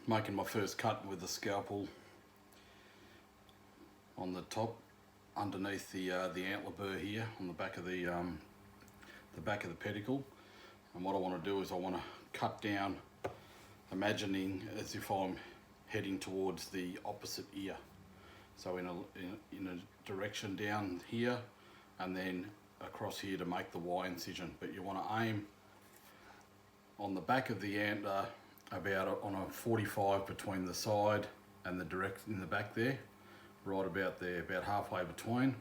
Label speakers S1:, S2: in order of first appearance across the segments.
S1: making my first cut with the scalpel on the top, underneath the antler burr here on the back of the pedicle. And what I want to do is I want to cut down, imagining as if I'm heading towards the opposite ear. So in a direction down here, and then across here to make the Y incision. But you want to aim on the back of the antler about on a 45 between the side and the direct in the back there, right about there, about halfway between.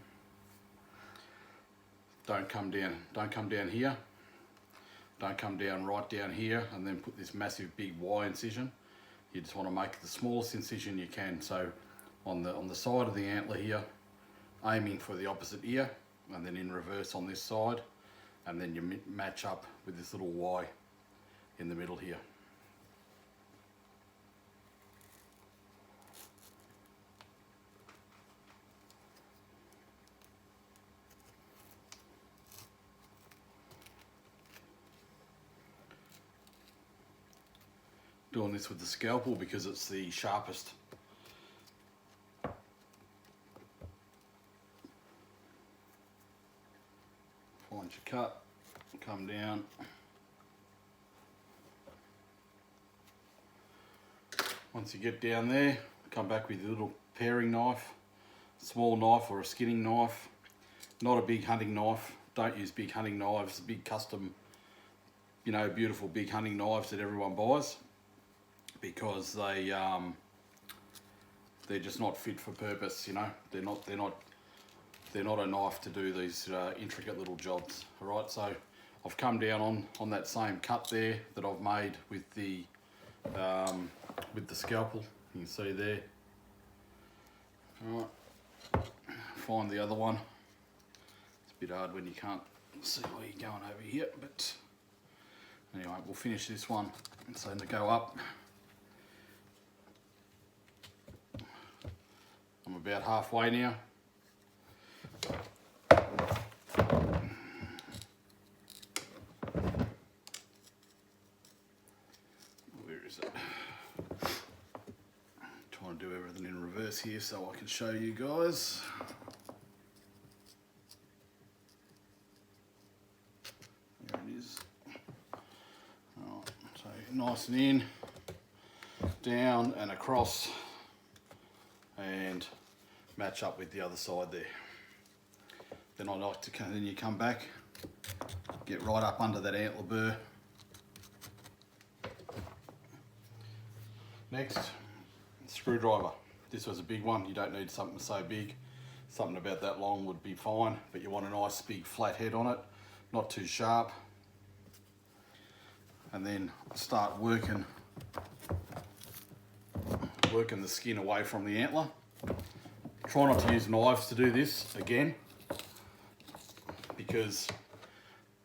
S1: Don't come down here. Don't come down right down here and then put this massive big Y incision. You just want to make the smallest incision you can. So on the side of the antler here, aiming for the opposite ear, and then in reverse on this side, and then you match up with this little Y in the middle here. Doing this with the scalpel because it's the sharpest. Find your cut, come down. Once you get down there, come back with a little paring knife, small knife or a skinning knife, not a big hunting knife. Don't use big hunting knives, big custom, beautiful big hunting knives that everyone buys, because they're just not fit for purpose. They're not a knife to do these intricate little jobs. All right, so I've come down on that same cut there that I've made with the scalpel. You can see there. All right, find the other one. It's a bit hard when you can't see where you're going over here, but anyway, we'll finish this one. So to go up, I'm about halfway now. Where is it? Trying to do everything in reverse here so I can show you guys. There it is. Right, so nice and in, down and across, and match up with the other side there. Then I like to then you come back, get right up under that antler burr. Next, screwdriver. This was a big one. You don't need something so big. Something about that long would be fine, but you want a nice big flat head on it, not too sharp. And then start working the skin away from the antler. Try not to use knives to do this again, because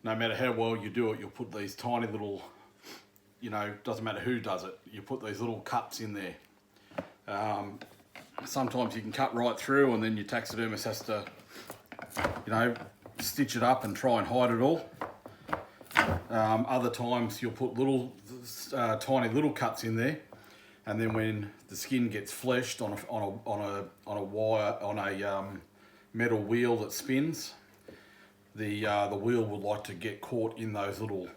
S1: no matter how well you do it, you'll put these tiny little, doesn't matter who does it, you put these little cuts in there. Sometimes you can cut right through and then your taxidermist has to, stitch it up and try and hide it all. Other times you'll put little, tiny little cuts in there, and then when the skin gets fleshed on a wire, on a metal wheel that spins, the wheel would like to get caught in those little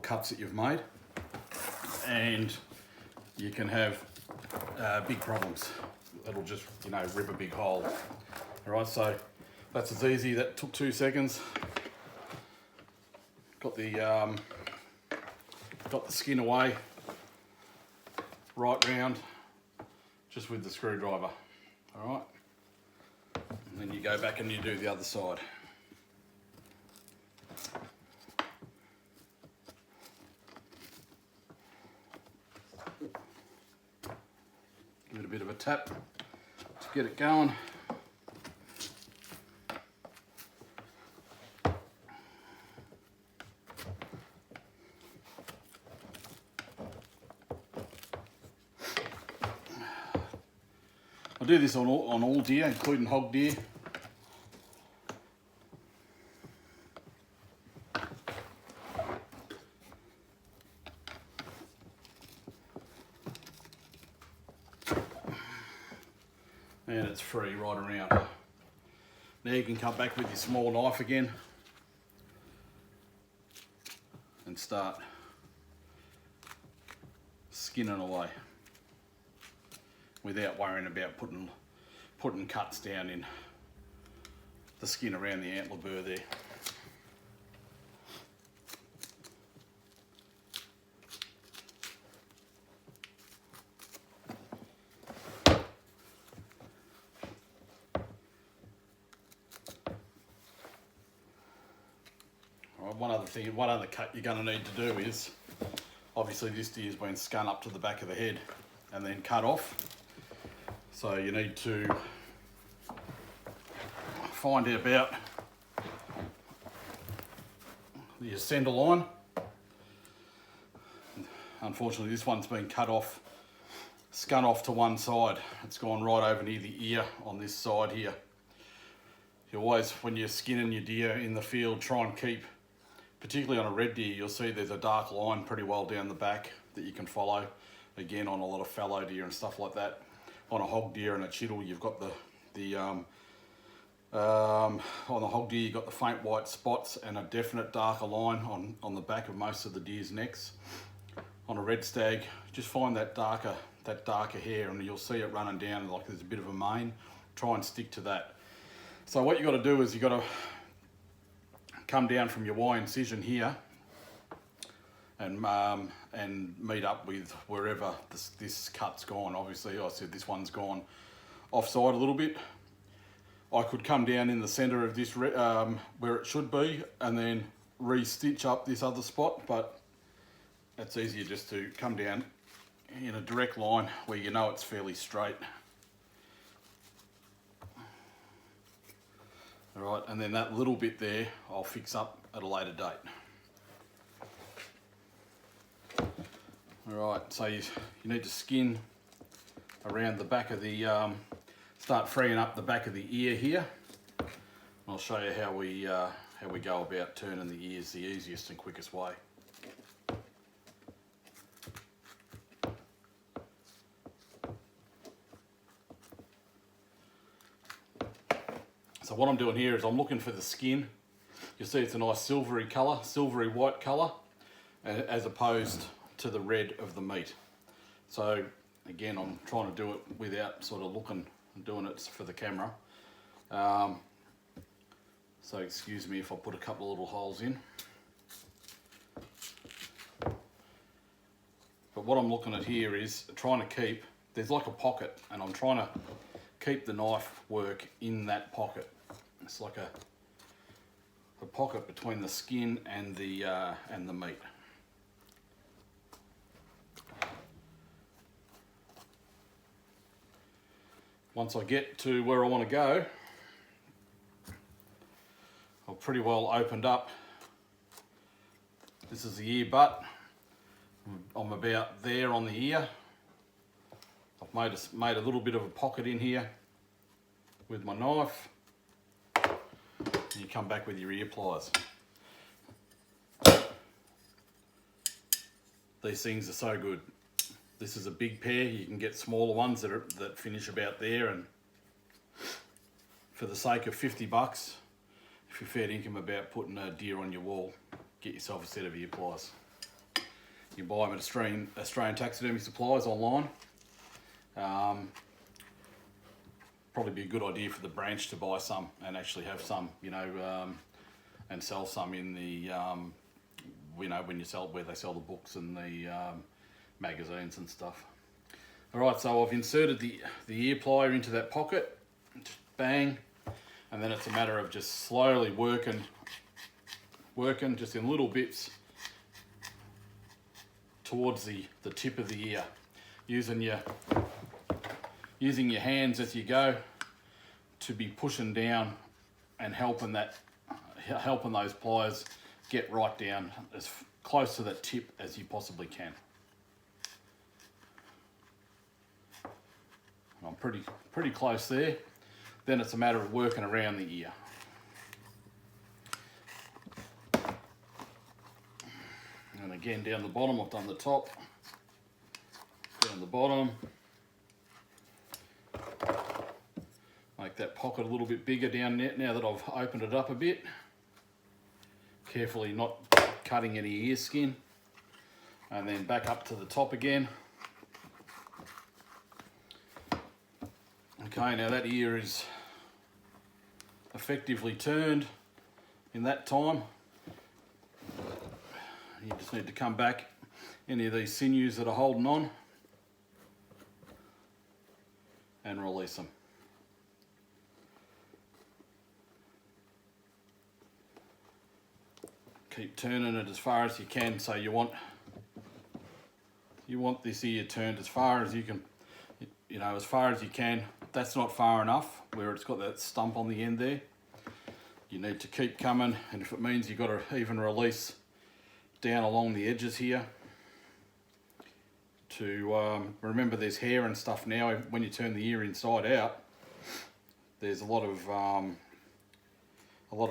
S1: cuts that you've made, and you can have big problems. It'll just rip a big hole. All right, so that's as easy. That took 2 seconds. Got the skin away right round, just with the screwdriver. All right, and then you go back and you do the other side. Give it a bit of a tap to get it going. I do this on all deer, including hog deer. and it's free right around. Now you can come back with your small knife again and start skinning away without worrying about putting cuts down in the skin around the antler burr there. One other cut you're going to need to do is, obviously this deer's been scun up to the back of the head and then cut off. So you need to find about the center line. Unfortunately this one's been cut off, scun off to one side. It's gone right over near the ear on this side here. You always, when you're skinning your deer in the field, try and keep, particularly on a red deer, you'll see there's a dark line pretty well down the back that you can follow. Again, on a lot of fallow deer and stuff like that. On a hog deer and a chiddle, you've got on the hog deer, you've got the faint white spots and a definite darker line on the back of most of the deer's necks. On a red stag, just find that darker hair, and you'll see it running down like there's a bit of a mane. Try and stick to that. So what you got to do is you got to come down from your Y incision here and meet up with wherever this cut's gone. Obviously, I said this one's gone offside a little bit. I could come down in the centre of this where it should be and then re-stitch up this other spot, but it's easier just to come down in a direct line where you know it's fairly straight. All right, and then that little bit there I'll fix up at a later date. All right, so you need to skin around the back of the, start freeing up the back of the ear here. I'll show you how we go about turning the ears the easiest and quickest way. So what I'm doing here is I'm looking for the skin. You'll see it's a nice silvery colour, silvery white colour, as opposed to the red of the meat. So again, I'm trying to do it without sort of looking and doing it for the camera. So excuse me if I put a couple of little holes in. But what I'm looking at here is trying to keep, there's like a pocket, and I'm trying to keep the knife work in that pocket. It's like a pocket between the skin and the meat. Once I get to where I want to go, I've pretty well opened up. This is the ear butt. I'm about there on the ear. I've made a little bit of a pocket in here with my knife. And you come back with your ear pliers. These things are so good. This is a big pair. You can get smaller ones that finish about there, and for the sake of $50, if you're fair income about putting a deer on your wall, get yourself a set of ear pliers. You buy them at Australian Taxidermy Supplies online. Probably be a good idea for the branch to buy some and actually have some, you know, and sell some in the, you know, when you sell where they sell the books and the magazines and stuff. All right, so I've inserted the ear plier into that pocket, just bang, and then it's a matter of just slowly working just in little bits towards the tip of the ear, using your hands as you go to be pushing down and helping those pliers get right down as close to that tip as you possibly can. I'm pretty close there. Then it's a matter of working around the ear. And again, down the bottom, I've done the top, down the bottom. that pocket a little bit bigger down there now that I've opened it up a bit. Carefully not cutting any ear skin. And then back up to the top again. Okay, now that ear is effectively turned in that time. You just need to come back any of these sinews that are holding on and release them. Keep turning it as far as you can. So you want this ear turned as far as you can, as far as you can. That's not far enough where it's got that stump on the end there. You need to keep coming, and if it means you've got to even release down along the edges here to remember there's hair and stuff now. When you turn the ear inside out, there's a lot of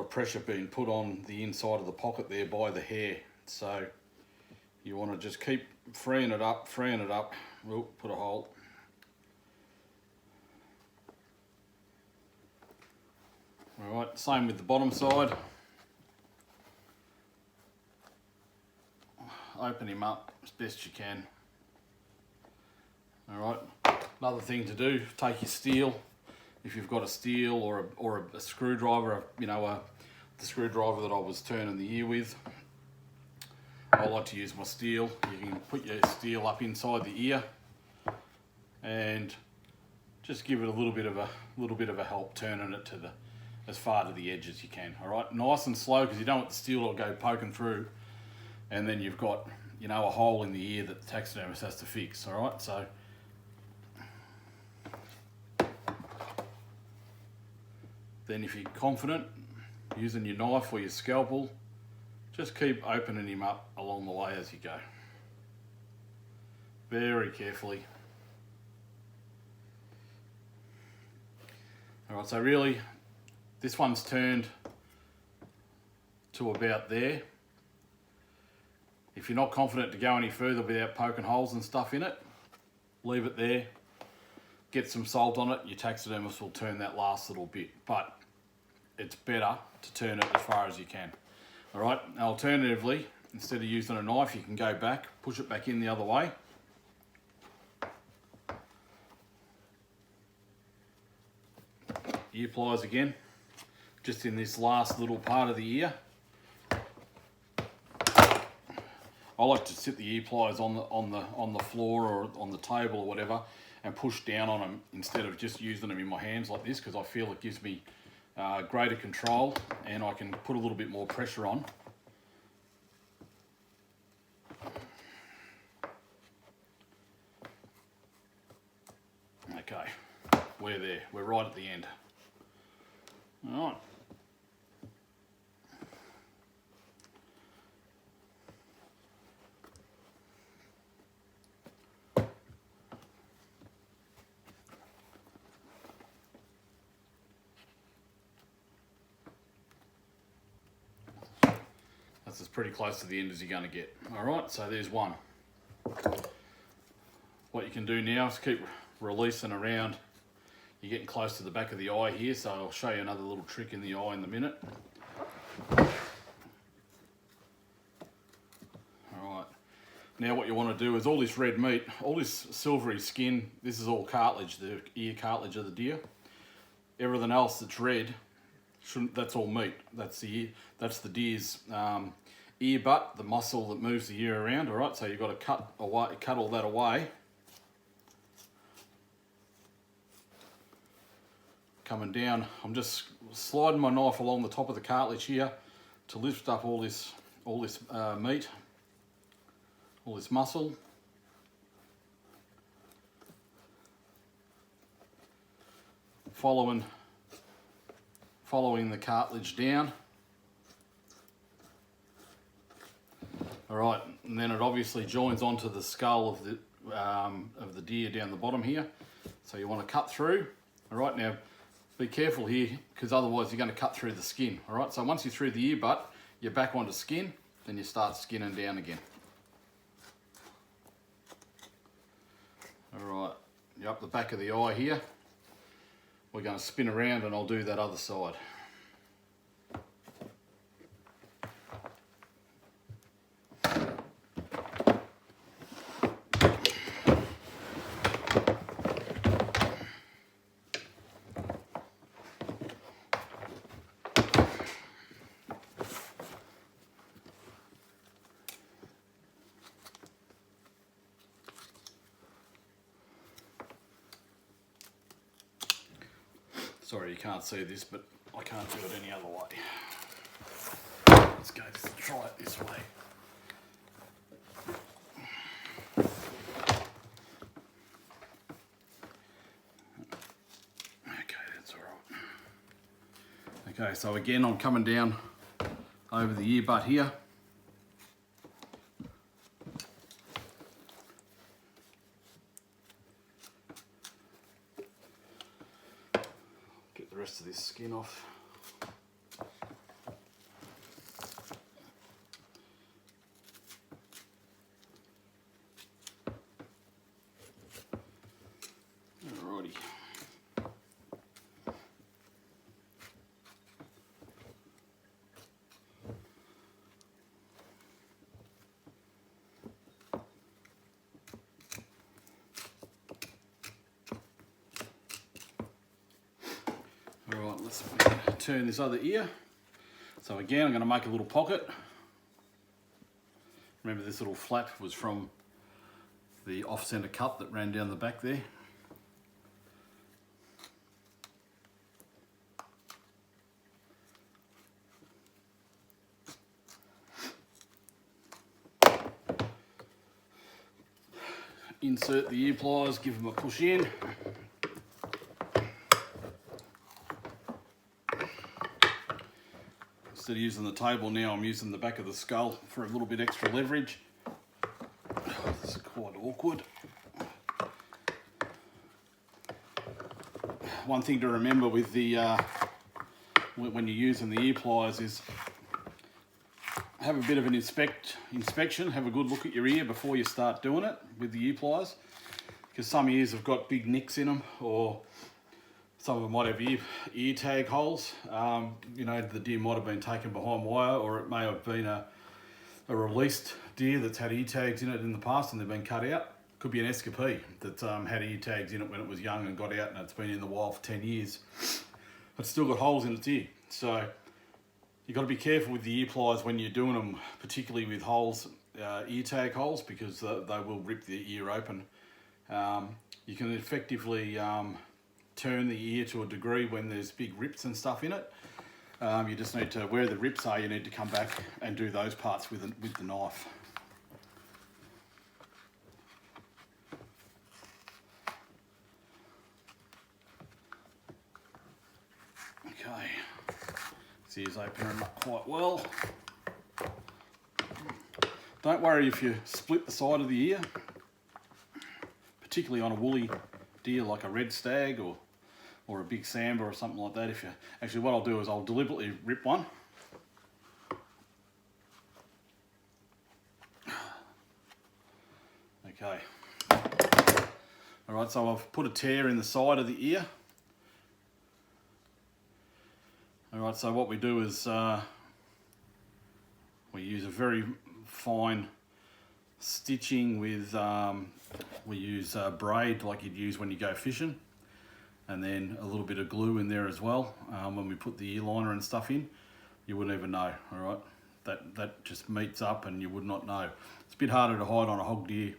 S1: pressure being put on the inside of the pocket there by the hair. So you want to just keep freeing it up. We'll put a hole. All right, same with the bottom side. Open him up as best you can. All right, another thing to do, take your steel. If you've got a steel or a screwdriver, the screwdriver that I was turning the ear with. I like to use my steel. You can put your steel up inside the ear and just give it a little bit of a help turning it to as far to the edge as you can. All right, nice and slow, because you don't want the steel to go poking through, and then you've got a hole in the ear that the taxidermist has to fix. All right, so then if you're confident using your knife or your scalpel, just keep opening him up along the way as you go. Very carefully. All right, so really, this one's turned to about there. If you're not confident to go any further without poking holes and stuff in it, leave it there. Get some salt on it. Your taxidermist will turn that last little bit, but it's better to turn it as far as you can. All right, alternatively, instead of using a knife, you can go back, push it back in the other way. Ear pliers again, just in this last little part of the ear. I like to sit the ear pliers on the floor or on the table or whatever, and push down on them instead of just using them in my hands like this, because I feel it gives me greater control and I can put a little bit more pressure on. Okay, we're there. We're right at the end. All right. That's as pretty close to the end as you're going to get. All right, so there's one. What you can do now is keep releasing around. You're getting close to the back of the eye here, so I'll show you another little trick in the eye in a minute. All right, now what you want to do is all this red meat, all this silvery skin, this is all cartilage, the ear cartilage of the deer. Everything else that's red, that's all meat. That's the deer's ear butt, the muscle that moves the ear around. All right, so you've got to cut all that away. Coming down, I'm just sliding my knife along the top of the cartilage here to lift up all this meat, all this muscle. Following the cartilage down. All right, and then it obviously joins onto the skull of the deer down the bottom here. So you want to cut through. All right, now be careful here, because otherwise you're going to cut through the skin. All right, so once you're through the ear butt, you're back onto skin, then you start skinning down again. All right, you're up the back of the eye here. we're going to spin around and I'll do that other side. Sorry you can't see this, but I can't do it any other way. Let's go, try it this way. Okay, that's all right. Okay, so again, I'm coming down over the ear butt here. Get the rest of this skin off. Alrighty. Alright, let's turn this other ear. So again, I'm going to make a little pocket. Remember, this little flap was from the off-centre cut that ran down the back there. Insert the ear pliers, give them a push in. Instead of using the table now, I'm using the back of the skull for a little bit extra leverage. This is quite awkward. One thing to remember with the when you're using the ear pliers is have a bit of an inspection, have a good look at your ear before you start doing it with the ear pliers, because some ears have got big nicks in them, or some of them might have ear tag holes. You know, the deer might have been taken behind wire, or it may have been a released deer that's had ear tags in it in the past and they've been cut out. Could be an escapee that had ear tags in it when it was young and got out and it's been in the wild for 10 years. It's still got holes in its ear. So you've got to be careful with the ear pliers when you're doing them, particularly with holes, ear tag holes, because they will rip the ear open. You can effectively turn the ear to a degree when there's big rips and stuff in it. You just need to, where the rips are, you need to come back and do those parts with the knife. Okay, this ear's opening up quite well. Don't worry if you split the side of the ear, particularly on a woolly deer like a red stag or a big sambar or something like that. Actually, what I'll do is I'll deliberately rip one. Okay. All right, so I've put a tear in the side of the ear. All right, so what we do is we use a very fine stitching with, we use braid like you'd use when you go fishing, and then a little bit of glue in there as well. When we put the ear liner and stuff in, you wouldn't even know, all right? That just meets up and you would not know. It's a bit harder to hide on a hog deer,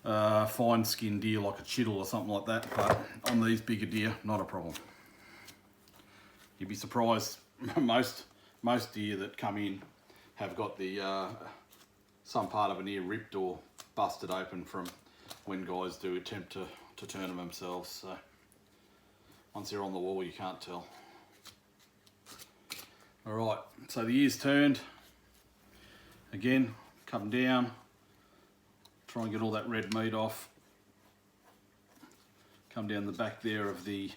S1: fine skinned deer like a chital or something like that, but on these bigger deer, not a problem. You'd be surprised, most deer that come in have got the some part of an ear ripped or busted open from when guys do attempt to turn them themselves. So once they're on the wall, you can't tell. All right, so the ear's turned. Again, come down, try and get all that red meat off. Come down the back there of the,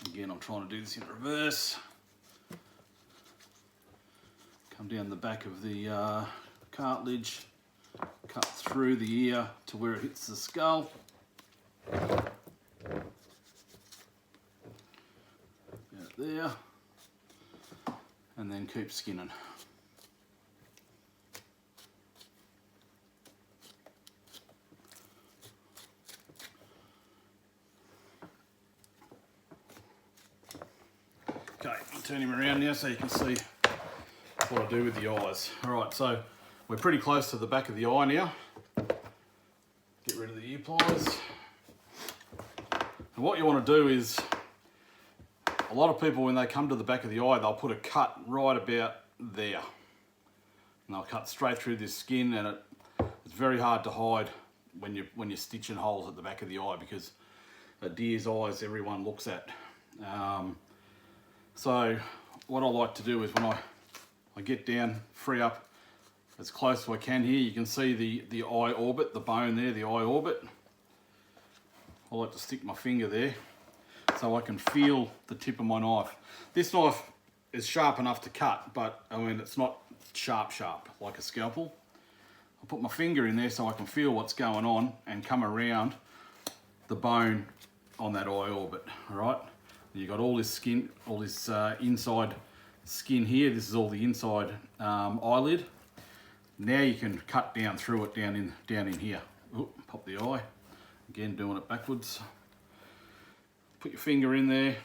S1: again, I'm trying to do this in reverse. Come down the back of the cartilage, cut through the ear to where it hits the skull. there, and then keep skinning. Okay, I'll turn him around now so you can see what I do with the eyes. Alright, so we're pretty close to the back of the eye now. Get rid of the ear pliers. And what you want to do is, a lot of people when they come to the back of the eye, they'll put a cut right about there. And they'll cut straight through this skin, and it's very hard to hide when you're stitching holes at the back of the eye, because a deer's eyes everyone looks at. So what I like to do is when I get down, free up as close as I can here, you can see the eye orbit, the bone there, the eye orbit. I like to stick my finger there so I can feel the tip of my knife. This knife is sharp enough to cut, but I mean, it's not sharp like a scalpel. I'll put my finger in there so I can feel what's going on and come around the bone on that eye orbit, all right? You've got all this skin, all this inside skin here. This is all the inside eyelid. Now you can cut down through it, down in here. Ooh, pop the eye. Again, doing it backwards. Put your finger in there.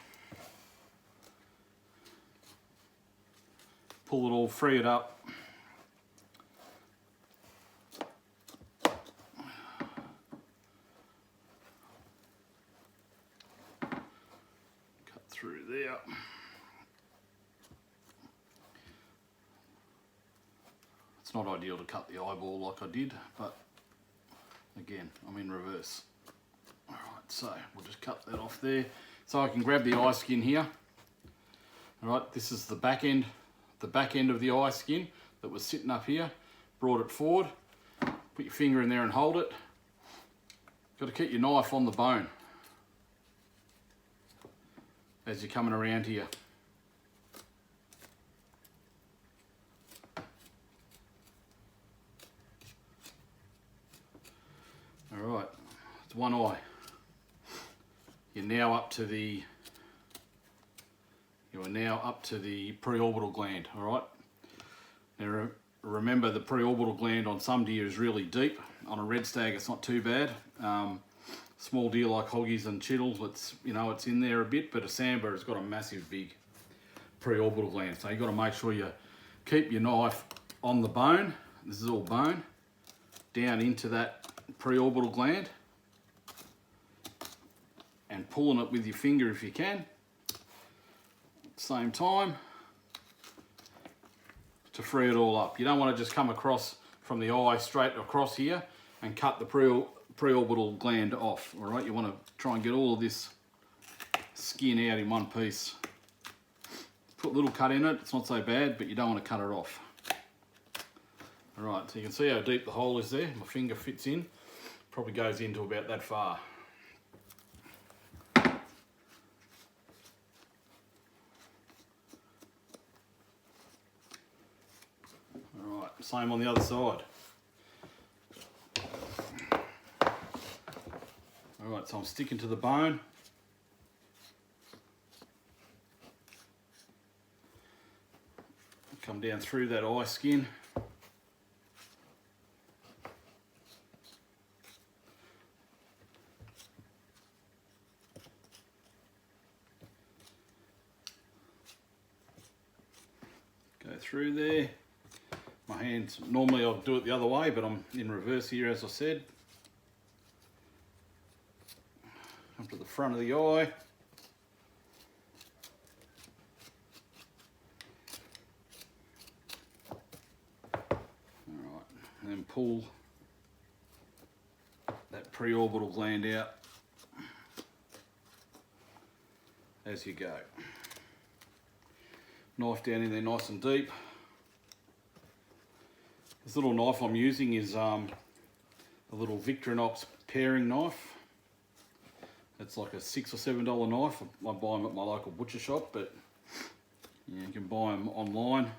S1: Pull it all, free it up. Through there. It's not ideal to cut the eyeball like I did, but again, I'm in reverse. All right, so we'll just cut that off there. So I can grab the eye skin here. All right, this is the back end of the eye skin that was sitting up here. Brought it forward. Put your finger in there and hold it. Got to keep your knife on the bone as you're coming around here. All right, it's one eye. You are now up to the preorbital gland, all right? Now remember, the preorbital gland on some deer is really deep. On a red stag, it's not too bad. Small deer like hoggies and chittles, it's in there a bit, but a sambar has got a massive big preorbital gland. So you've got to make sure you keep your knife on the bone. This is all bone, down into that preorbital gland, and pulling it with your finger if you can. At the same time, to free it all up. You don't want to just come across from the eye straight across here and cut the preorbital gland off, all right? You want to try and get all of this skin out in one piece. Put a little cut in it, it's not so bad, but you don't want to cut it off. All right, so you can see how deep the hole is there. My finger fits in, probably goes into about that far. All right, same on the other side. Alright, so I'm sticking to the bone. Come down through that eye skin. Go through there. My hands, normally I'll do it the other way, but I'm in reverse here, as I said. Come to the front of the eye. Alright, and then pull that preorbital gland out as you go. Knife down in there nice and deep. This little knife I'm using is a little Victorinox paring knife. It's like a $6 or $7 knife. I buy them at my local butcher shop, but you can buy them online.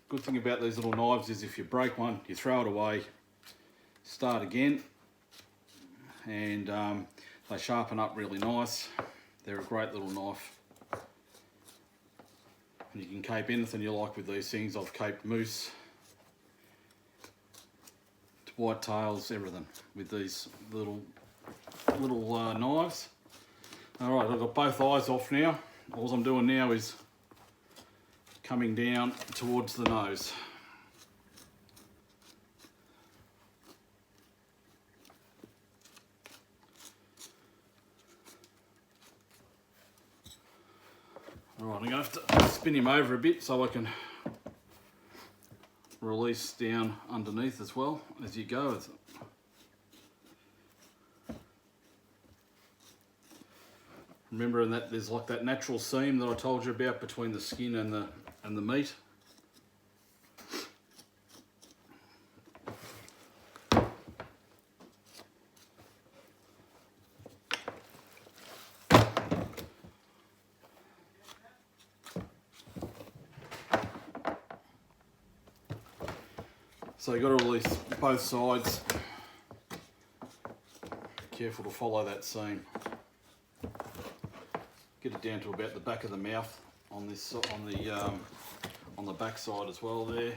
S1: Good thing about these little knives is if you break one, you throw it away, start again, and they sharpen up really nice. They're a great little knife. And you can cape anything you like with these things. I've caped moose, white tails, everything with these little knives. Alright, I've got both eyes off now. All I'm doing now is coming down towards the nose. Alright, I'm going to have to spin him over a bit so I can release down underneath as well as you go. Remembering that there's like that natural seam that I told you about between the skin and the meat. So you've got to release both sides. Careful to follow that seam. Get it down to about the back of the mouth on this on the back side as well there.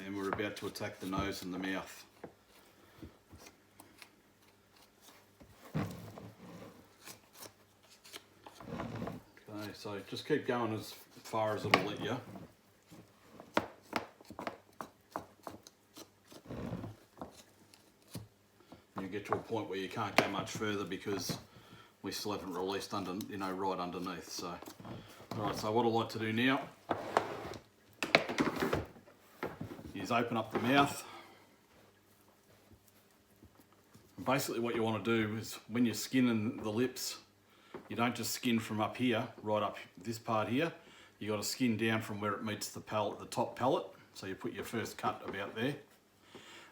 S1: And we're about to attack the nose and the mouth. Okay, so just keep going as far as it'll let you. You get to a point where you can't go much further because we still haven't released right underneath. So, all right. So what I like to do now is open up the mouth. And basically, what you want to do is when you're skinning the lips, you don't just skin from up here, right up this part here. You got to skin down from where it meets the palate, the top palate. So you put your first cut about there,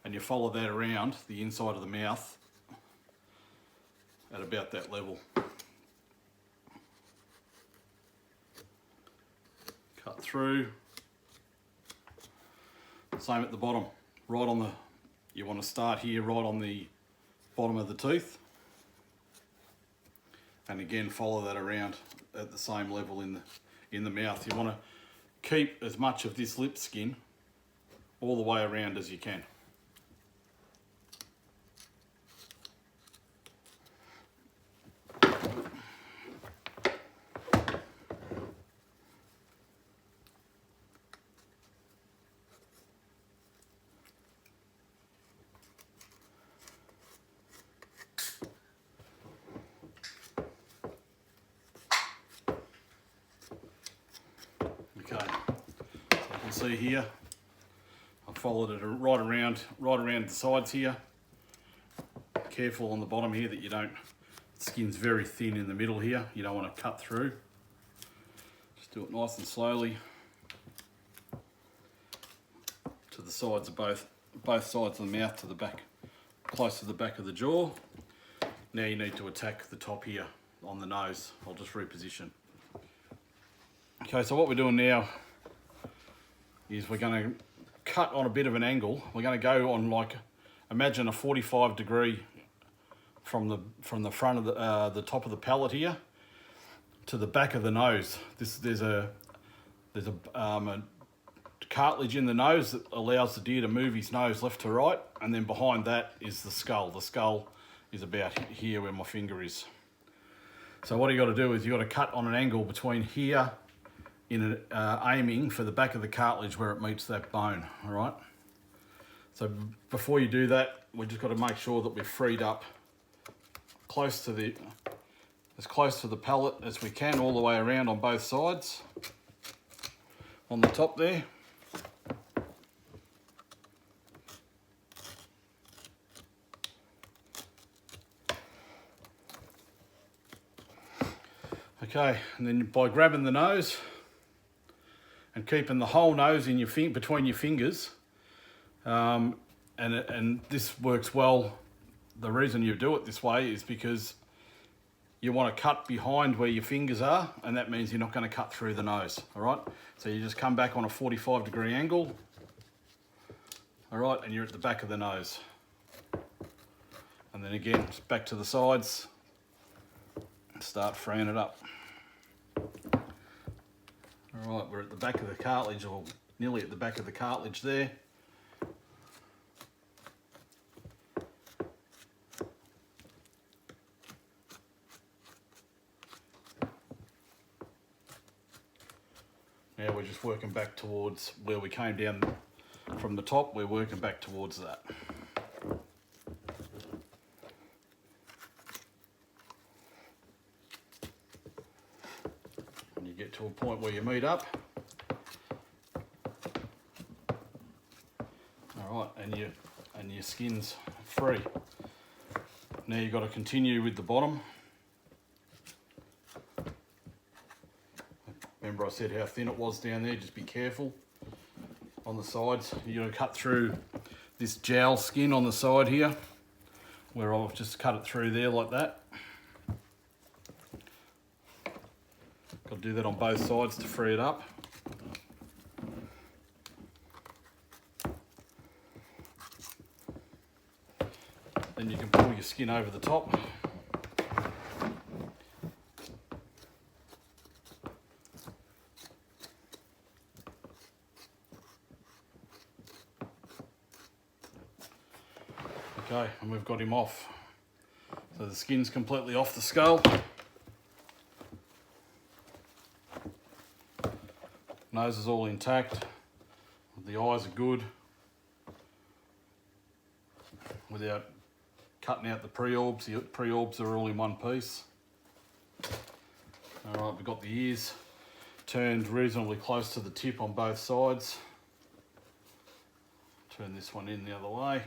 S1: and you follow that around the inside of the mouth at about that level. Cut through. Same at the bottom, right on the. You want to start here, right on the bottom of the tooth, and again follow that around at the same level in the mouth. You want to keep as much of this lip skin all the way around as you can. Okay, so you can see here, I've followed it right around the sides here. Careful on the bottom here that you don't, the skin's very thin in the middle here. You don't want to cut through. Just do it nice and slowly to the sides of both sides of the mouth, to the back, close to the back of the jaw. Now you need to attack the top here on the nose. I'll just reposition. Okay, so what we're doing now is we're going to cut on a bit of an angle. We're going to go on, like, imagine a 45 degree from the front of the top of the palate here to the back of the nose. There's a cartilage in the nose that allows the deer to move his nose left to right, and then behind that is the skull. The skull is about here where my finger is. So what you got to do is you got to cut on an angle between here, aiming for the back of the cartilage where it meets that bone. All right. So before you do that, we just got to make sure that we've freed up as close to the palate as we can, all the way around on both sides. On the top there. Okay, and then by grabbing the nose and keeping the whole nose in between your fingers, and this works well. The reason you do it this way is because you want to cut behind where your fingers are, and that means you're not going to cut through the nose. All right, so you just come back on a 45 degree angle. All right, and you're at the back of the nose. And then again, back to the sides, start freeing it up. All right, we're at the back of the cartilage, or nearly at the back of the cartilage there. Now we're just working back towards where we came down from the top. We're working back towards that. When you get to a point where you meet up, all right, and your skin's free. Now you've got to continue with the bottom. Remember I said how thin it was down there, just be careful on the sides. You're going to cut through this jowl skin on the side here, where I've just cut it through there like that. Got to do that on both sides to free it up. Then you can pull your skin over the top. Okay, and we've got him off. So the skin's completely off the skull. Nose is all intact. The eyes are good. Without cutting out the pre-orbs. The pre-orbs are all in one piece. All right, we've got the ears turned reasonably close to the tip on both sides. Turn this one in the other way.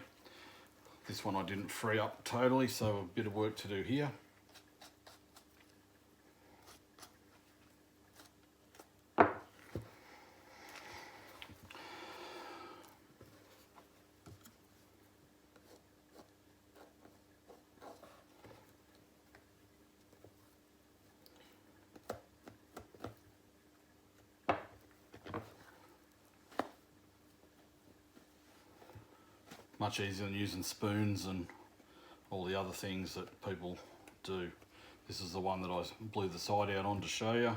S1: This one I didn't free up totally, so a bit of work to do here. Much easier than using spoons and all the other things that people do. This is the one that I blew the side out on to show you.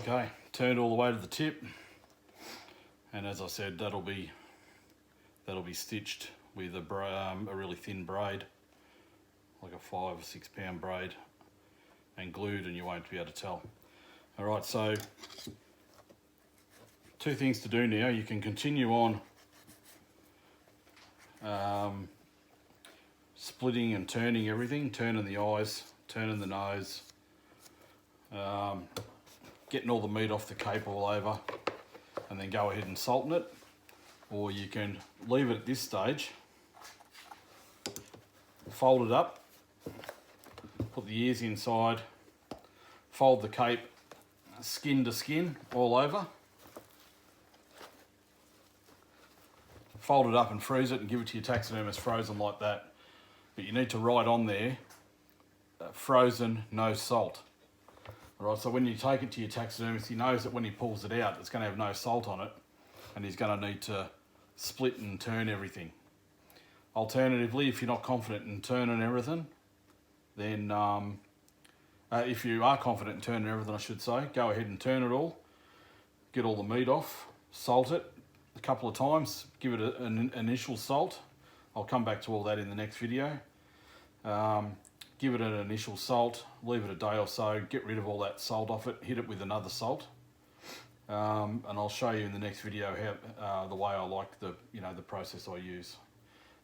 S1: Okay, turned all the way to the tip, and as I said, that'll be stitched with a really thin braid, like a 5 or 6 pound braid, and glued, and you won't be able to tell. All right, so 2 things to do now. You can continue on splitting and turning everything, turning the eyes, turning the nose, getting all the meat off the cape all over, and then go ahead and salting it. Or you can leave it at this stage, fold it up, put the ears inside, fold the cape skin to skin all over, fold it up and freeze it and give it to your taxidermist frozen like that. But you need to write on there, frozen, no salt. Alright, so when you take it to your taxidermist, he knows that when he pulls it out, it's going to have no salt on it, and he's going to need to split and turn everything. Alternatively, if you're not confident in turning everything, then if you are confident in turning everything, I should say, go ahead and turn it all, get all the meat off, salt it a couple of times, give it an initial salt. I'll come back to all that in the next video. Give it an initial salt, leave it a day or so, get rid of all that salt off it, hit it with another salt. And I'll show you in the next video how the way I like the process I use.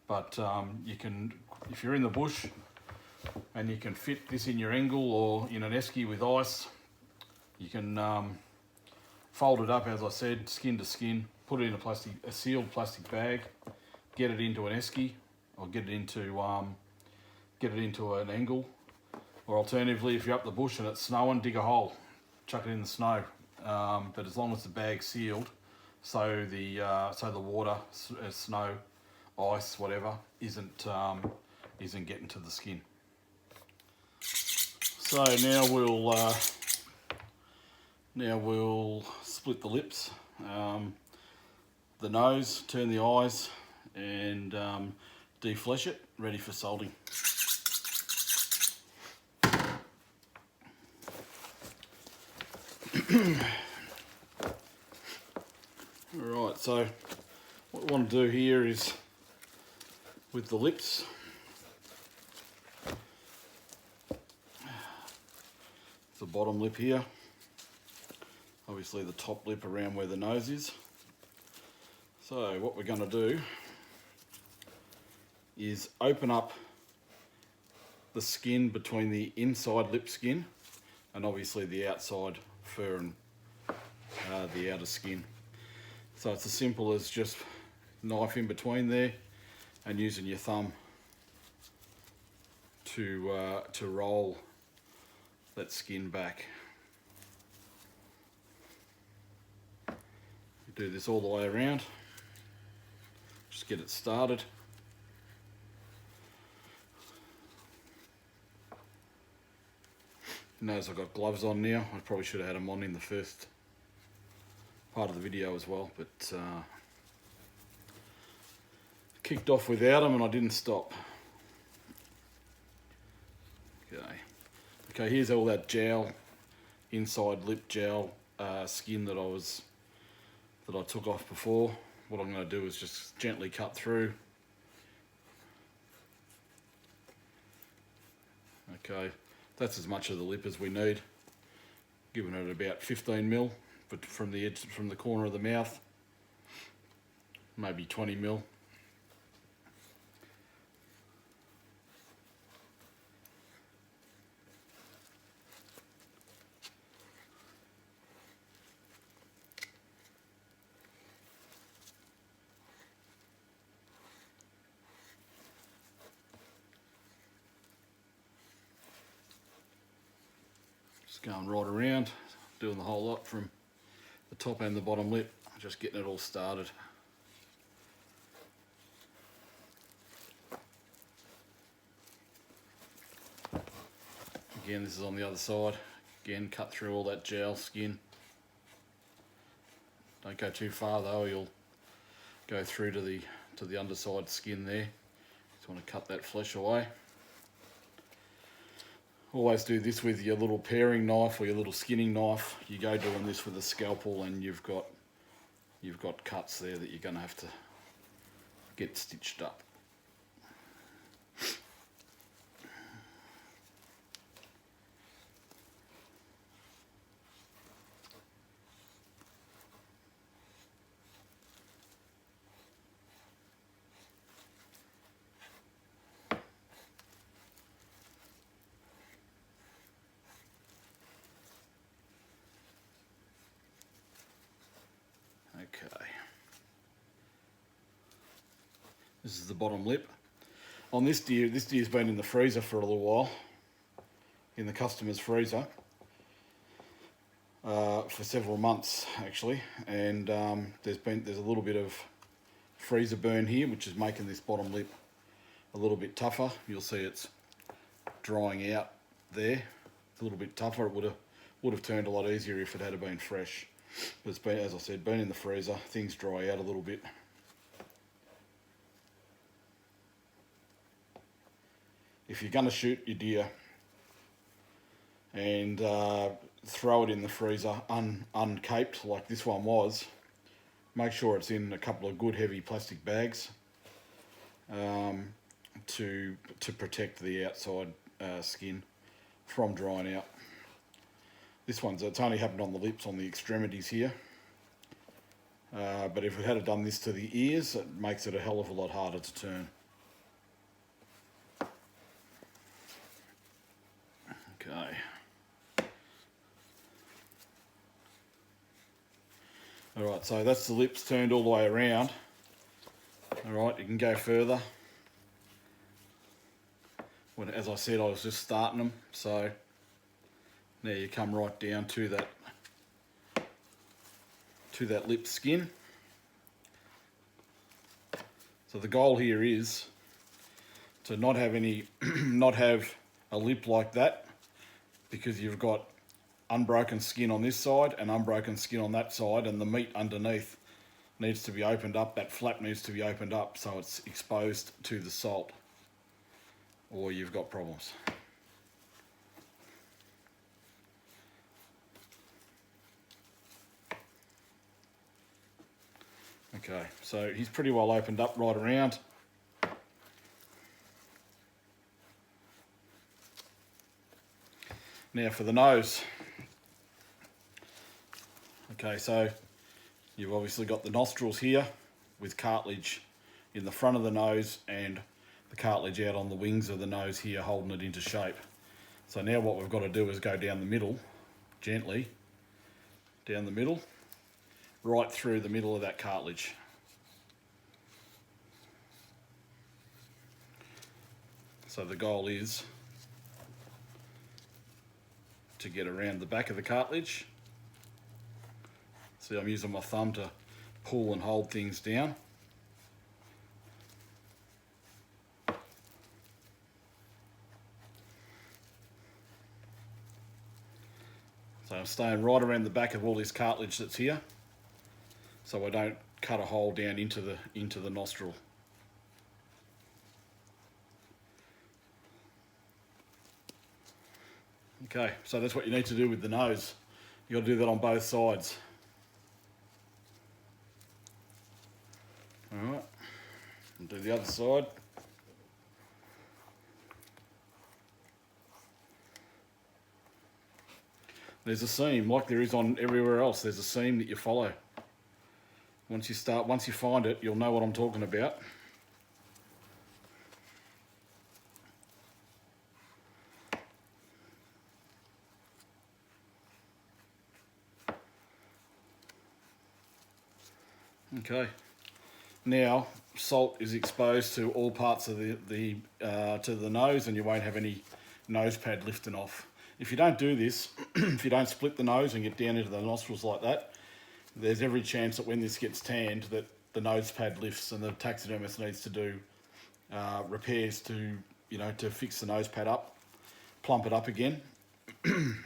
S1: But you can, if you're in the bush and you can fit this in your angle or in an esky with ice, You can fold it up, as I said, skin to skin, put it in a sealed plastic bag, get it into an esky, or get it into an angle, or alternatively, if you're up the bush and it's snowing, dig a hole, chuck it in the snow. But as long as the bag's sealed, so the water, snow, ice, whatever, isn't getting to the skin. So now we'll split the lips, the nose, turn the eyes, and deflesh it, ready for soldering. Alright, so what we want to do here is, with the lips, the bottom lip here, obviously the top lip around where the nose is. So what we're going to do is open up the skin between the inside lip skin and obviously the outside fur and the outer skin. So it's as simple as just knife in between there and using your thumb to roll that skin back. Do this all the way around. Just get it started. Notice I've got gloves on now. I probably should have had them on in the first part of the video as well, but kicked off without them and I didn't stop. Okay, here's all that jowl, inside lip jowl skin that I took off before. What I'm going to do is just gently cut through. Okay, that's as much of the lip as we need, giving it about 15mm, but from the edge, from the corner of the mouth, maybe 20mm. Just going right around, doing the whole lot from the top and the bottom lip, just getting it all started. Again, this is on the other side. Again, cut through all that jowl skin. Don't go too far though, you'll go through to the underside skin there. Just want to cut that flesh away. Always do this with your little paring knife or your little skinning knife. You go doing this with a scalpel and you've got cuts there that you're going to have to get stitched up. Okay, this is the bottom lip. On this deer's been in the freezer for a little while, in the customer's freezer, for several months actually, and there's a little bit of freezer burn here, which is making this bottom lip a little bit tougher. You'll see it's drying out there. It's a little bit tougher. It would have turned a lot easier if it had been fresh. But it's been, as I said, been in the freezer. Things dry out a little bit. If you're going to shoot your deer and throw it in the freezer uncaped like this one was, make sure it's in a couple of good heavy plastic bags to protect the outside skin from drying out. This it's only happened on the lips, on the extremities here. But if we had done this to the ears, it makes it a hell of a lot harder to turn. Okay. Alright, so that's the lips turned all the way around. Alright, you can go further. When, as I said, I was just starting them, so now you come right down to that lip skin. So the goal here is to not have not have a lip like that, because you've got unbroken skin on this side and unbroken skin on that side, and the meat underneath needs to be opened up. That flap needs to be opened up so it's exposed to the salt, or you've got problems. Okay, so he's pretty well opened up right around. Now for the nose. Okay, so you've obviously got the nostrils here with cartilage in the front of the nose and the cartilage out on the wings of the nose here holding it into shape. So now what we've got to do is go down the middle, gently, down the middle, right through the middle of that cartilage. So the goal is to get around the back of the cartilage. See, I'm using my thumb to pull and hold things down. So I'm staying right around the back of all this cartilage that's here, so I don't cut a hole down into the nostril. Okay, so that's what you need to do with the nose. You've got to do that on both sides. Alright, and do the other side. There's a seam, like there is on everywhere else. There's a seam that you follow. Once you find it, you'll know what I'm talking about. Okay, now salt is exposed to all parts of the nose, and you won't have any nose pad lifting off. If you don't do this, if you don't split the nose and get down into the nostrils like that, there's every chance that when this gets tanned that the nose pad lifts, and the taxidermist needs to do repairs to fix the nose pad up, plump it up again.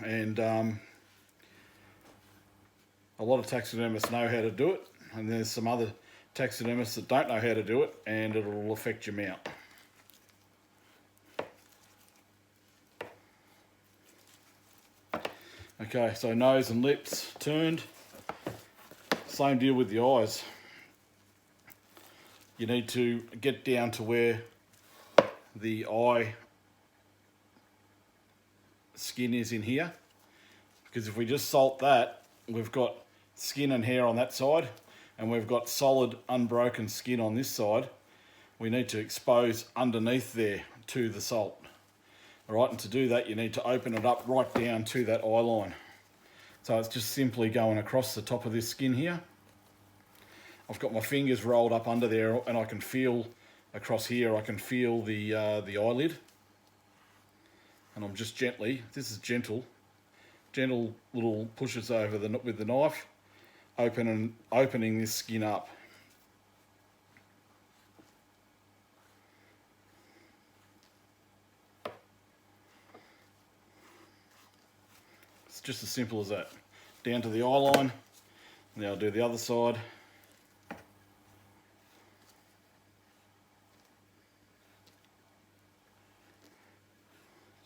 S1: And a lot of taxidermists know how to do it, and there's some other taxidermists that don't know how to do it, and it'll affect your mount. Okay, so nose and lips turned. Same deal with the eyes. You need to get down to where the eye skin is in here, because if we just salt that, we've got skin and hair on that side, and we've got solid unbroken skin on this side. We need to expose underneath there to the salt. Alright, and to do that you need to open it up right down to that eye line. So it's just simply going across the top of this skin here. I've got my fingers rolled up under there, and I can feel across here, I can feel the eyelid. And I'm just gently, this is gentle little pushes over with the knife, opening this skin up. It's just as simple as that. Down to the eye line. Now I'll do the other side.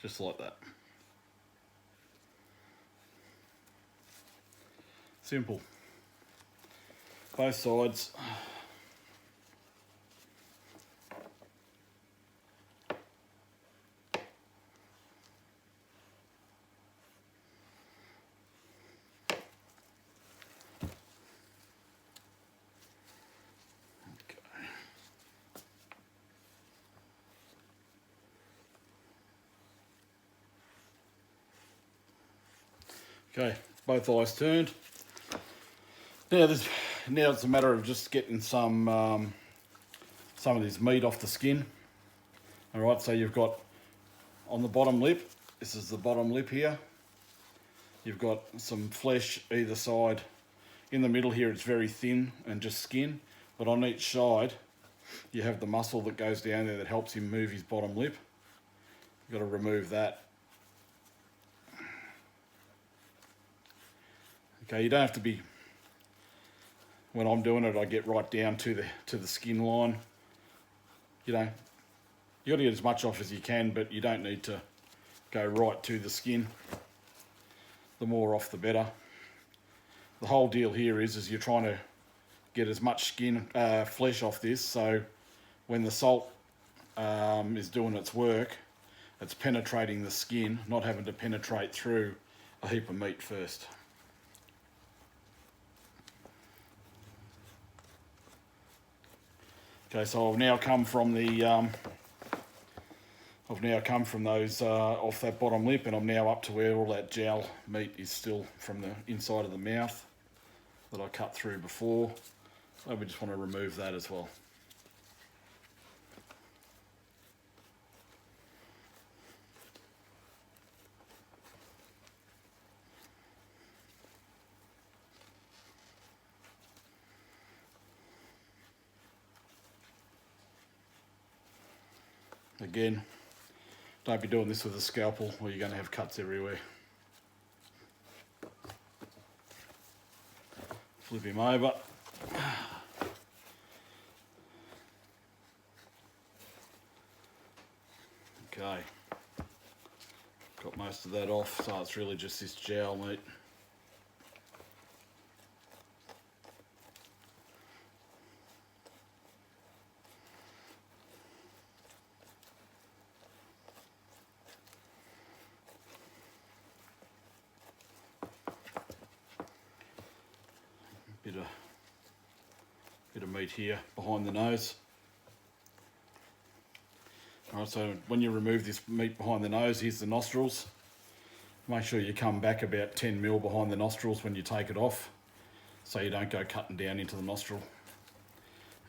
S1: Just like that. Simple. Both sides. Okay, both eyes turned. Now it's a matter of just getting some of this meat off the skin. All right, so you've got on the bottom lip, this is the bottom lip here. You've got some flesh either side. In the middle here, it's very thin and just skin, but on each side, you have the muscle that goes down there that helps him move his bottom lip. You've got to remove that. Okay, you don't have to be, when I'm doing it, I get right down to the skin line. You know, you got to get as much off as you can, but you don't need to go right to the skin. The more off, the better. The whole deal here is you're trying to get as much skin, flesh off this, so when the salt is doing its work, it's penetrating the skin, not having to penetrate through a heap of meat first. Okay, so I've now come from those off that bottom lip, and I'm now up to where all that jowl meat is still from the inside of the mouth that I cut through before. So we just want to remove that as well. Again, don't be doing this with a scalpel or you're going to have cuts everywhere. Flip him over. Okay, got most of that off, so it's really just this jowl meat. Bit of meat here behind the nose. Alright, so when you remove this meat behind the nose, here's the nostrils. Make sure you come back about 10 mil behind the nostrils when you take it off, so you don't go cutting down into the nostril.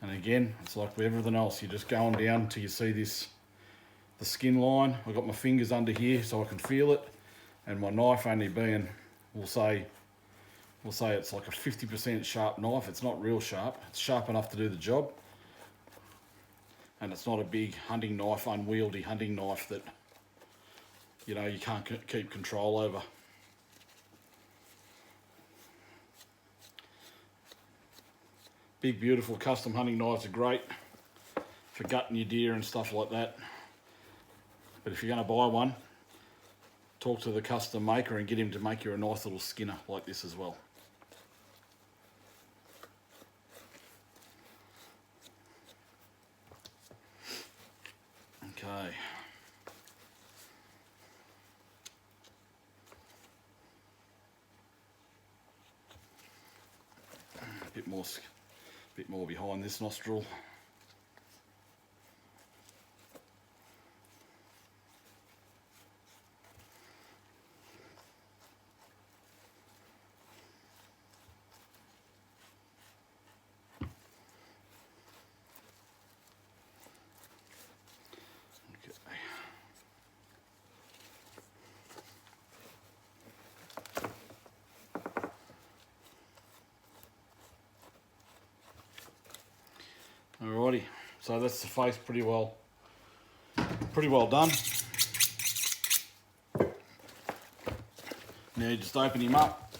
S1: And again, it's like with everything else, you're just going down until you see the skin line. I've got my fingers under here so I can feel it, and my knife only being, we'll say it's like a 50% sharp knife. It's not real sharp. It's sharp enough to do the job. And it's not a big hunting knife, unwieldy hunting knife that, you know, you can't keep control over. Big, beautiful custom hunting knives are great for gutting your deer and stuff like that. But if you're going to buy one, talk to the custom maker and get him to make you a nice little skinner like this as well. Okay. A bit more behind this nostril. Alrighty, so that's the face pretty well done. Now you just open him up.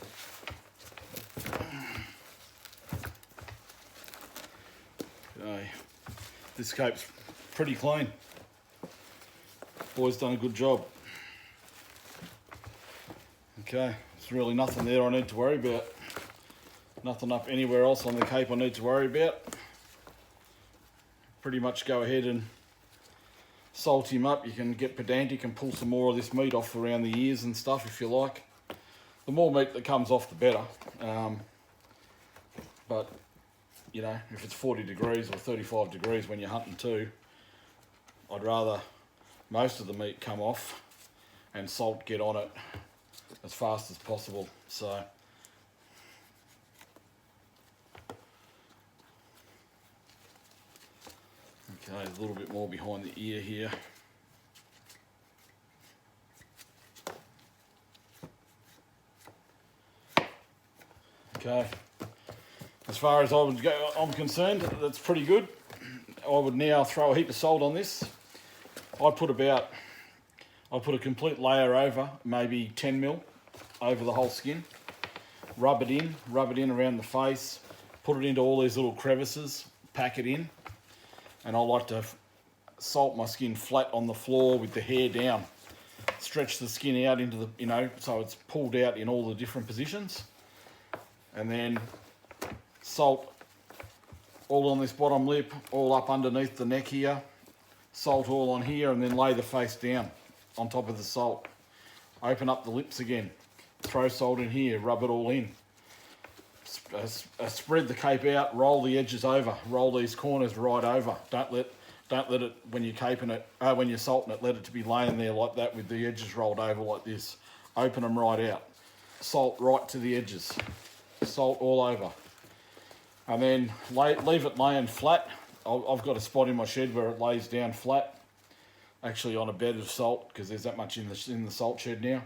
S1: Okay, this cape's pretty clean. Boy's done a good job. Okay, there's really nothing there I need to worry about. Nothing up anywhere else on the cape I need to worry about. Pretty much go ahead and salt him up. You can get pedantic and pull some more of this meat off around the ears and stuff if you like. The more meat that comes off, the better. But, you know, if it's 40 degrees or 35 degrees when you're hunting too, I'd rather most of the meat come off and salt get on it as fast as possible. So Okay, a little bit more behind the ear here. Okay, as far as I'm concerned, that's pretty good. I would now throw a heap of salt on this. I put a complete layer over, maybe 10 mil over the whole skin. Rub it in around the face, put it into all these little crevices, pack it in. And I like to salt my skin flat on the floor with the hair down. Stretch the skin out into the, so it's pulled out in all the different positions. And then salt all on this bottom lip, all up underneath the neck here. Salt all on here, and then lay the face down on top of the salt. Open up the lips again. Throw salt in here, rub it all in. Spread the cape out, roll the edges over, roll these corners right over. Don't let it, when you're caping it, when you're salting it, let it to be laying there like that with the edges rolled over like this. Open them right out. Salt right to the edges. Salt all over. And then leave it laying flat. I've got a spot in my shed where it lays down flat, actually on a bed of salt, because there's that much in the salt shed now.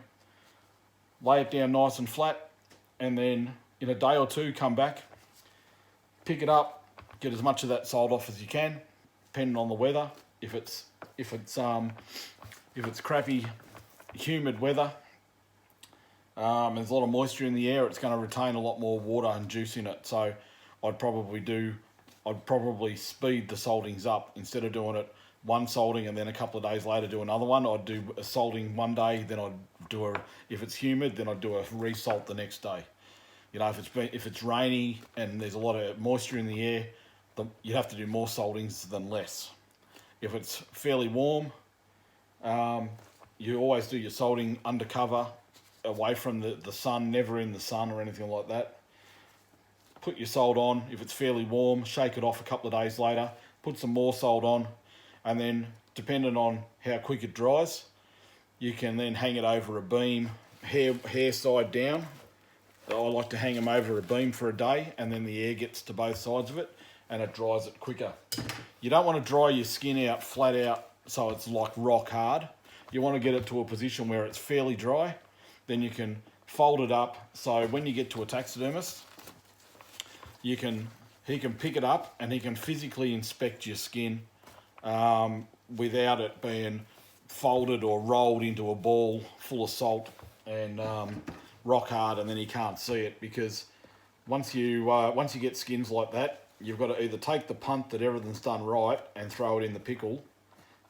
S1: Lay it down nice and flat, and then in a day or two come back, pick it up, get as much of that salt off as you can, depending on the weather. If it's crappy, humid weather, there's a lot of moisture in the air, it's going to retain a lot more water and juice in it. So I'd probably speed the saltings up. Instead of doing it one salting and then a couple of days later do another one, I'd do a salting one day, then I'd do if it's humid, then I'd do a resalt the next day. If it's rainy and there's a lot of moisture in the air, you'd have to do more saltings than less. If it's fairly warm, you always do your salting undercover, away from the sun, never in the sun or anything like that. Put your salt on. If it's fairly warm, shake it off a couple of days later, put some more salt on, and then depending on how quick it dries, you can then hang it over a beam, hair side down. I like to hang them over a beam for a day, and then the air gets to both sides of it and it dries it quicker. You don't want to dry your skin out flat out so it's like rock hard. You want to get it to a position where it's fairly dry. Then you can fold it up, so when you get to a taxidermist, he can pick it up and he can physically inspect your skin without it being folded or rolled into a ball full of salt and rock hard, and then he can't see it. Because once you get skins like that, you've got to either take the punt that everything's done right and throw it in the pickle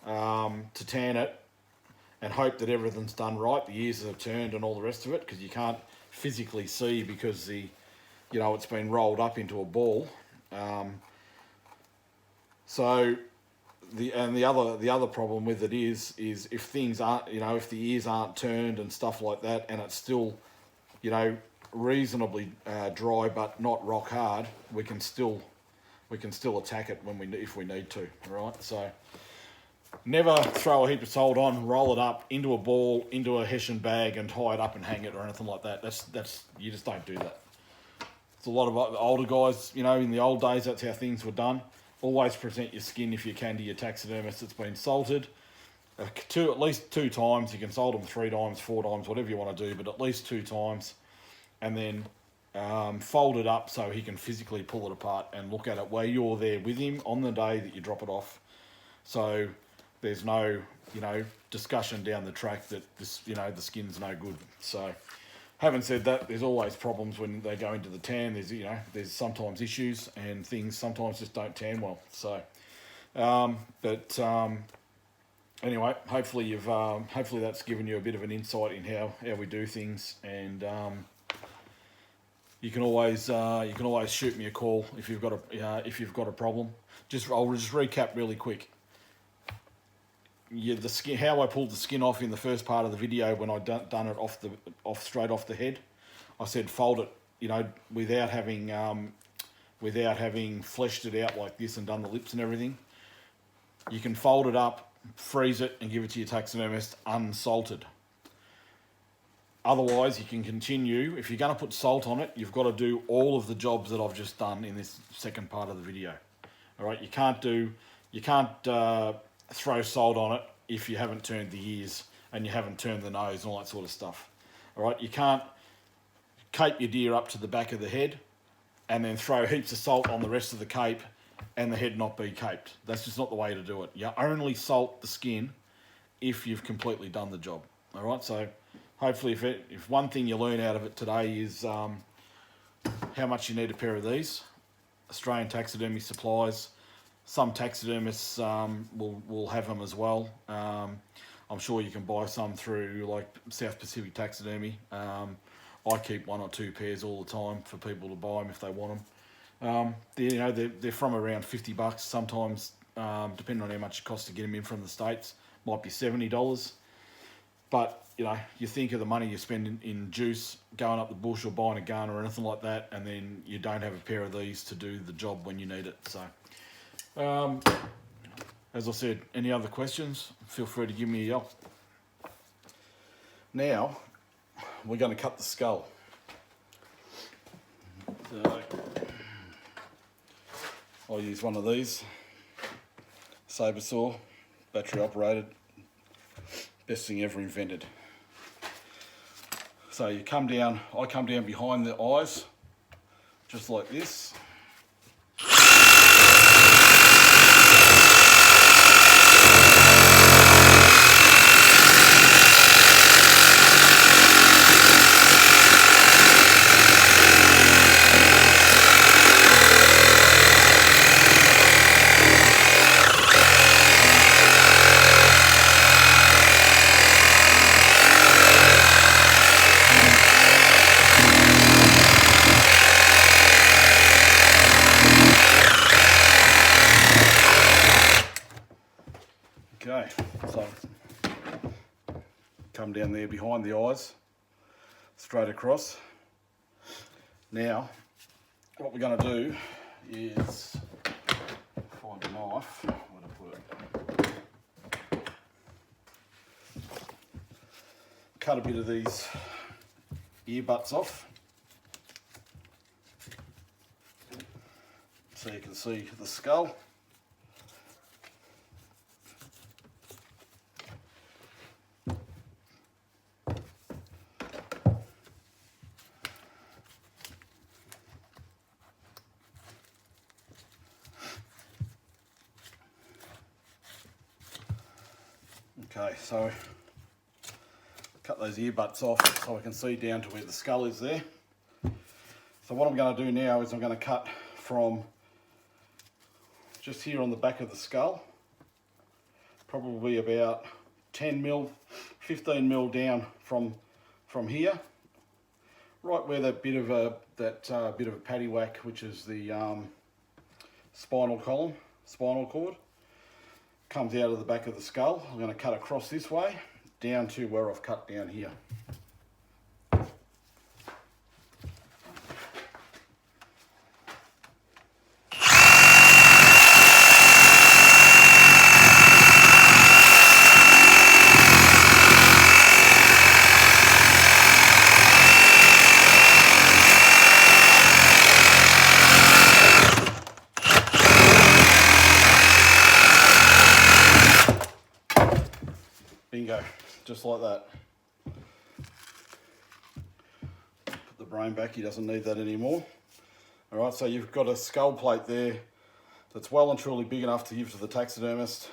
S1: to tan it and hope that everything's done right, the ears are turned and all the rest of it, because you can't physically see because it's been rolled up into a ball. So the other problem with it is if things aren't, if the ears aren't turned and stuff like that, and it's still, reasonably dry but not rock hard, we can still attack it if we need to. Right? So never throw a heap of salt on, roll it up into a ball, into a hessian bag, and tie it up and hang it or anything like that. That's you just don't do that. It's a lot of older guys, in the old days, that's how things were done. Always present your skin, if you can, to your taxidermist that's been salted. At least 2 times. You can salt them 3 times, 4 times, whatever you want to do, but at least 2 times. And then fold it up so he can physically pull it apart and look at it while you're there with him on the day that you drop it off. So there's no, discussion down the track that the skin's no good. So having said that, there's always problems when they go into the tan. There's sometimes issues, and things sometimes just don't tan well. So, anyway, hopefully that's given you a bit of an insight in how we do things, and you can always shoot me a call if you've got a problem. I'll just recap really quick. The skin, how I pulled the skin off in the first part of the video when I done it straight off the head. I said fold it, without having fleshed it out like this and done the lips and everything. You can fold it up, freeze it, and give it to your taxidermist unsalted. Otherwise, you can continue. If you're going to put salt on it, you've got to do all of the jobs that I've just done in this second part of the video. All right, you can't do
S2: You can't throw salt on it if you haven't turned the ears and you haven't turned the nose and all that sort of stuff. All right, you can't cape your deer up to the back of the head and then throw heaps of salt on the rest of the cape and the head not be caped. That's just not the way to do it. You only salt the skin if you've completely done the job. All right, so hopefully if one thing you learn out of it today is how much you need a pair of these. Australian Taxidermy supplies. Some taxidermists will have them as well. I'm sure you can buy some through like South Pacific Taxidermy. I keep 1 or 2 pairs all the time for people to buy them if they want them. They're from around $50. Sometimes, depending on how much it costs to get them in from the States, might be $70. But you think of the money you spend in juice, going up the bush or buying a gun or anything like that, and then you don't have a pair of these to do the job when you need it. So, as I said, any other questions, feel free to give me a yell.
S1: Now, we're going to cut the skull. So, I'll use one of these, saber saw, battery operated, best thing ever invented. So I come down behind the eyes, just like this. Okay, so come down there behind the eyes, straight across. Now, what we're going to do is find a knife. Where to put it? Cut a bit of these ear butts off, so you can see the skull. Okay, so cut those ear butts off so I can see down to where the skull is there. So what I'm going to do now is I'm going to cut from just here on the back of the skull, probably about 10 mil, 15 mil down from here, right where that bit of a paddywhack, which is the spinal cord, comes out of the back of the skull. I'm going to cut across this way down to where I've cut down here. Bingo, just like that. Put the brain back, he doesn't need that anymore. Alright, so you've got a skull plate there that's well and truly big enough to give to the taxidermist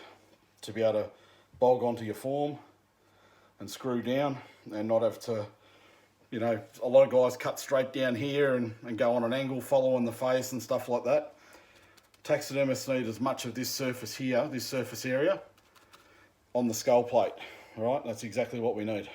S1: to be able to bog onto your form and screw down and not have to, a lot of guys cut straight down here and go on an angle following the face and stuff like that. Taxidermists need as much of this surface here, this surface area, on the skull plate. All right, that's exactly what we need.